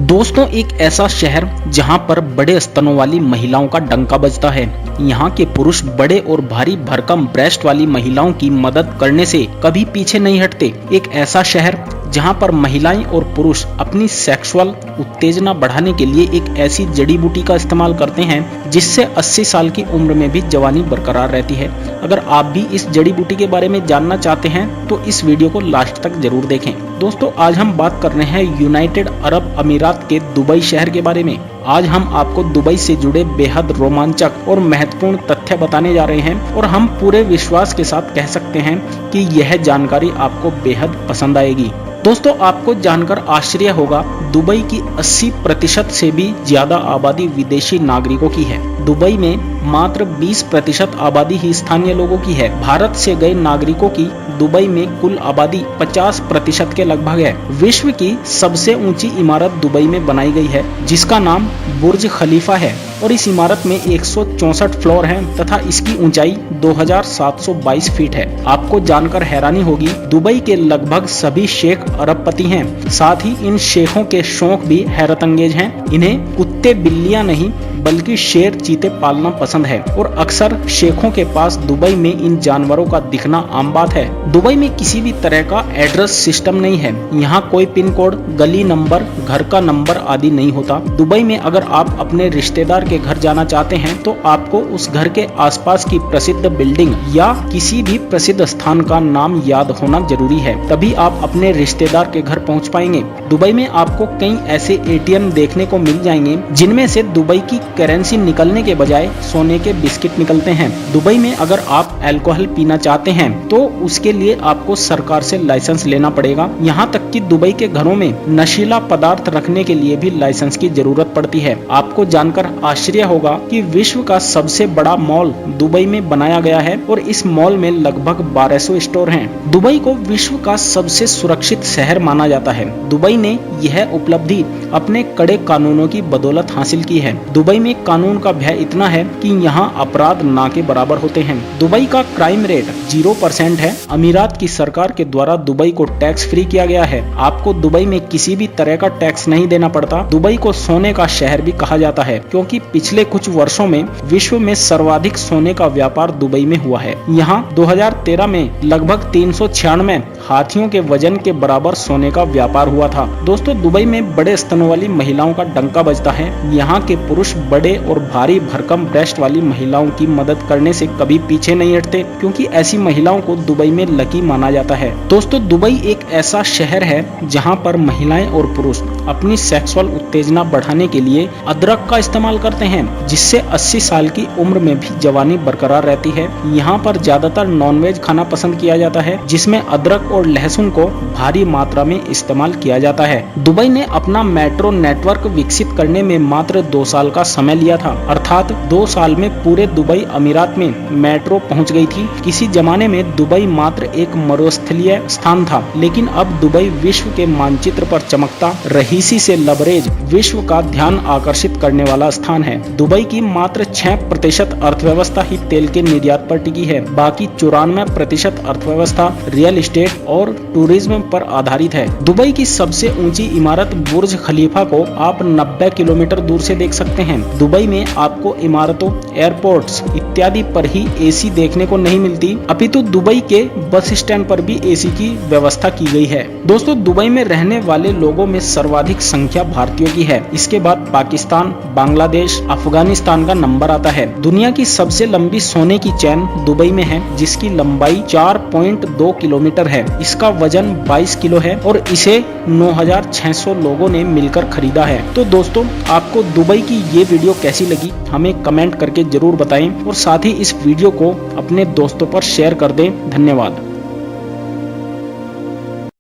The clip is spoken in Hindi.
दोस्तों, एक ऐसा शहर जहां पर बड़े स्तनों वाली महिलाओं का डंका बजता है। यहाँ के पुरुष बड़े और भारी भरकम ब्रेस्ट वाली महिलाओं की मदद करने से कभी पीछे नहीं हटते। एक ऐसा शहर जहां पर महिलाएं और पुरुष अपनी सेक्सुअल उत्तेजना बढ़ाने के लिए एक ऐसी जड़ी बूटी का इस्तेमाल करते हैं जिससे 80 साल की उम्र में भी जवानी बरकरार रहती है। अगर आप भी इस जड़ी बूटी के बारे में जानना चाहते हैं तो इस वीडियो को लास्ट तक जरूर देखें। दोस्तों, आज हम बात कर रहे हैं यूनाइटेड अरब अमीरात के दुबई शहर के बारे में। आज हम आपको दुबई से जुड़े बेहद रोमांचक और महत्वपूर्ण तथ्य बताने जा रहे हैं और हम पूरे विश्वास के साथ कह सकते हैं कि यह जानकारी आपको बेहद पसंद आएगी। दोस्तों, आपको जानकर आश्चर्य होगा, दुबई की 80% से भी ज्यादा आबादी विदेशी नागरिकों की है। दुबई में मात्र 20% आबादी ही स्थानीय लोगों की है। भारत से गए नागरिकों की दुबई में कुल आबादी 50% के लगभग है। विश्व की सबसे ऊंची इमारत दुबई में बनाई गई है जिसका नाम बुर्ज खलीफा है और इस इमारत में 164 फ्लोर हैं तथा इसकी ऊंचाई 2722 फीट है। आपको जानकर हैरानी होगी, दुबई के लगभग सभी शेख अरबपति हैं। साथ ही इन शेखों के शौक भी हैरत अंगेज हैं। इन्हें कुत्ते बिल्लियां नहीं बल्कि शेर चीते पालना पसंद है और अक्सर शेखों के पास दुबई में इन जानवरों का दिखना आम बात है। दुबई में किसी भी तरह का एड्रेस सिस्टम नहीं है। यहाँ कोई पिन कोड, गली नंबर, घर का नंबर आदि नहीं होता। दुबई में अगर आप अपने रिश्तेदार के घर जाना चाहते हैं तो आपको उस घर के आसपास की प्रसिद्ध बिल्डिंग या किसी भी प्रसिद्ध स्थान का नाम याद होना जरूरी है, तभी आप अपने रिश्तेदार के घर पहुँच पाएंगे। दुबई में आपको कई ऐसे ATM देखने को मिल जाएंगे जिनमें से दुबई की करेंसी निकलने के बजाय सोने के बिस्किट निकलते हैं। दुबई में अगर आप अल्कोहल पीना चाहते हैं तो उसके लिए आपको सरकार से लाइसेंस लेना पड़ेगा। यहाँ तक कि दुबई के घरों में नशीला पदार्थ रखने के लिए भी लाइसेंस की जरूरत पड़ती है। आपको जानकर आश्चर्य होगा कि विश्व का सबसे बड़ा मॉल दुबई में बनाया गया है और इस मॉल में लगभग 1200 स्टोर हैं। दुबई को विश्व का सबसे सुरक्षित शहर माना जाता है। दुबई ने यह उपलब्धि अपने कड़े कानूनों की बदौलत हासिल की है। दुबई में कानून का भय इतना है कि यहाँ अपराध ना के बराबर होते हैं। दुबई का क्राइम रेट 0% है। अमीरात की सरकार के द्वारा दुबई को टैक्स फ्री किया गया है। आपको दुबई में किसी भी तरह का टैक्स नहीं देना पड़ता। दुबई को सोने का शहर भी कहा जाता है क्योंकि पिछले कुछ वर्षों में विश्व में सर्वाधिक सोने का व्यापार दुबई में हुआ है। यहाँ 2013 में लगभग 396 हाथियों के वजन के बराबर सोने का व्यापार हुआ था। दोस्तों, दुबई में बड़े स्तनों वाली महिलाओं का डंका बजता है। यहाँ के पुरुष बड़े और भारी भरकम ब्रेस्ट वाली महिलाओं की मदद करने से कभी पीछे नहीं हटते क्योंकि ऐसी महिलाओं को दुबई में लकी माना जाता है। दोस्तों, दुबई एक ऐसा शहर है जहां पर महिलाएं और पुरुष अपनी सेक्सुअल उत्तेजना बढ़ाने के लिए अदरक का इस्तेमाल करते हैं जिससे 80 साल की उम्र में भी जवानी बरकरार रहती है। यहाँ पर ज्यादातर नॉनवेज खाना पसंद किया जाता है जिसमें अदरक और लहसुन को भारी मात्रा में इस्तेमाल किया जाता है। दुबई ने अपना मेट्रो नेटवर्क विकसित करने में मात्र 2 साल का समय लिया था, अर्थात 2 साल में पूरे दुबई अमीरात में मेट्रो पहुंच गई थी। किसी जमाने में दुबई मात्र एक मरुस्थलीय स्थान था, लेकिन अब दुबई विश्व के मानचित्र पर चमकता, रहीसी से लबरेज विश्व का ध्यान आकर्षित करने वाला स्थान है। दुबई की मात्र 6% अर्थव्यवस्था ही तेल के निर्यात पर टिकी है। बाकी 94% अर्थव्यवस्था रियल एस्टेट और टूरिज्म पर आधारित है। दुबई की सबसे ऊंची इमारत बुर्ज खलीफा को आप 90 किलोमीटर दूर से देख सकते हैं। दुबई में आपको इमारतों, एयरपोर्ट्स इत्यादि पर ही AC देखने को नहीं मिलती, अपितु दुबई के बस स्टैंड पर भी AC की व्यवस्था की गई है। दोस्तों, दुबई में रहने वाले लोगों में सर्वाधिक संख्या भारतीयों की है। इसके बाद पाकिस्तान, बांग्लादेश, अफगानिस्तान का नंबर आता है। दुनिया की सबसे लंबी सोने की चैन दुबई में है जिसकी लंबाई 4.2 किलोमीटर है। इसका वजन 22 किलो है और इसे 9600 लोगों ने मिलकर खरीदा है। तो दोस्तों, आपको दुबई की ये वीडियो कैसी लगी हमें कमेंट करके जरूर बताएं और साथ ही इस वीडियो को अपने दोस्तों पर शेयर कर दें। धन्यवाद।